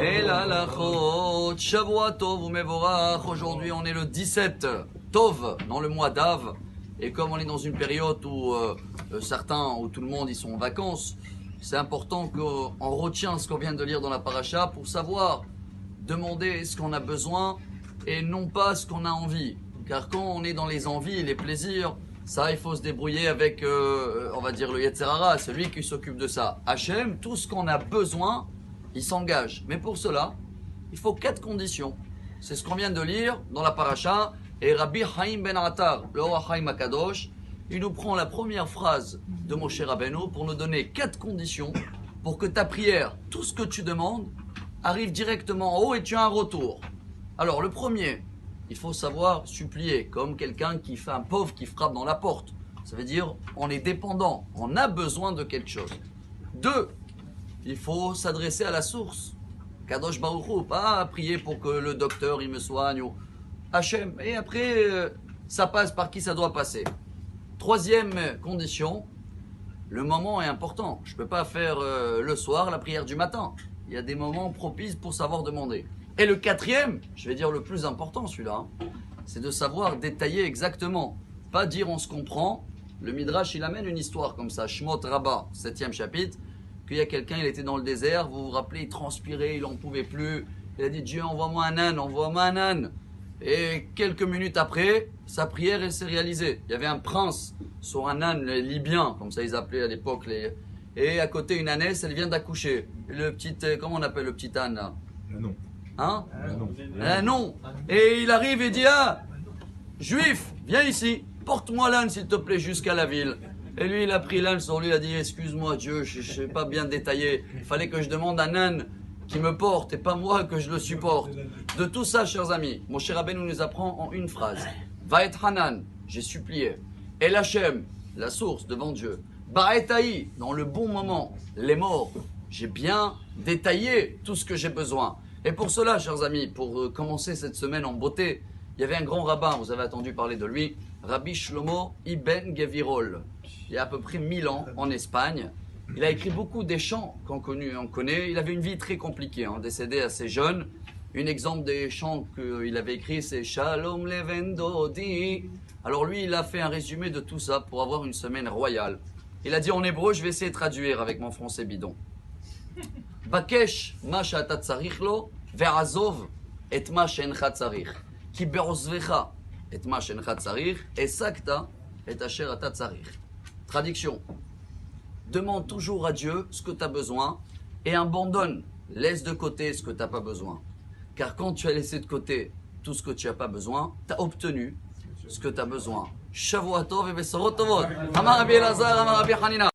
Et la lachot, Shavua Tov ou Mevorach. Aujourd'hui on est le 17 Tov, dans le mois d'Av. Et comme on est dans une période où où tout le monde ils sont en vacances, c'est important qu'on retient ce qu'on vient de lire dans la paracha pour savoir demander ce qu'on a besoin et non pas ce qu'on a envie. Car quand on est dans les envies et les plaisirs, ça il faut se débrouiller avec, on va dire le Yetzer Hara, celui qui s'occupe de ça. Hachem, tout ce qu'on a besoin, il s'engage. Mais pour cela, il faut 4 conditions. C'est ce qu'on vient de lire dans la paracha. Et Rabbi Chaim ben Attar, le Or HaChaim HaKadosh, il nous prend la première phrase de Moshe Rabbeinu pour nous donner 4 conditions pour que ta prière, tout ce que tu demandes, arrive directement en haut et tu as un retour. Alors le premier, il faut savoir supplier, comme quelqu'un qui fait un pauvre qui frappe dans la porte. Ça veut dire on est dépendant, on a besoin de quelque chose. 2, il faut s'adresser à la source. Kadosh Baruch Hu, pas prier pour que le docteur il me soigne ou Hachem. Et après, ça passe par qui ça doit passer. 3e condition, le moment est important. Je ne peux pas faire le soir la prière du matin. Il y a des moments propices pour savoir demander. Et le 4e, je vais dire le plus important celui-là, c'est de savoir détailler exactement. Pas dire on se comprend. Le Midrash il amène une histoire comme ça, Shmot Rabbah, 7e chapitre, qu'il y a quelqu'un, il était dans le désert, vous vous rappelez, il transpirait, il n'en pouvait plus. Il a dit Dieu envoie-moi un âne, envoie-moi un âne. Et quelques minutes après, sa prière elle s'est réalisée. Il y avait un prince sur un âne libyen, comme ça ils appelaient à l'époque. Et à côté une ânesse, elle vient d'accoucher. Le petit, comment on appelle le petit âne là? Non. Hein? Non. Et il arrive et dit Juif, viens ici, porte-moi l'âne s'il te plaît jusqu'à la ville. Et lui il a pris l'âne sur lui, il a dit excuse-moi Dieu, je ne sais pas bien détailler. Il fallait que je demande un âne qui me porte et pas moi que je le supporte. De tout ça, chers amis, Moshe Rabbeinu nous apprend en une phrase. Vaet Hanan, j'ai supplié. El Hashem, la source devant Dieu. Ba'et Haï, dans le bon moment, les morts. J'ai bien détaillé tout ce que j'ai besoin. Et pour cela, chers amis, pour commencer cette semaine en beauté, il y avait un grand rabbin, vous avez entendu parler de lui, Rabbi Shlomo Ibn Gevirol. Il y a à peu près 1000 ans en Espagne. Il a écrit beaucoup des chants qu'on connaît. Il avait une vie très compliquée, décédé assez jeune. Un exemple des chants qu'il avait écrit, c'est Shalom Leven Dodi. Alors lui, il a fait un résumé de tout ça pour avoir une semaine royale. Il a dit en hébreu, je vais essayer de traduire avec mon français bidon. Bakesh ma she'ata tzarich lo, ve'azov et ma she'encha tzarich. Ki be'ozvecha et ma she'encha tzarich, et sakta et asher ata tzarich. Traduction. Demande toujours à Dieu ce que tu as besoin et abandonne, laisse de côté ce que tu n'as pas besoin. Car quand tu as laissé de côté tout ce que tu n'as pas besoin, tu as obtenu ce que tu as besoin. Shavua Tov et Besorot Tovot. Amar Rabbi Elazar, Amar Rabbi Hanina.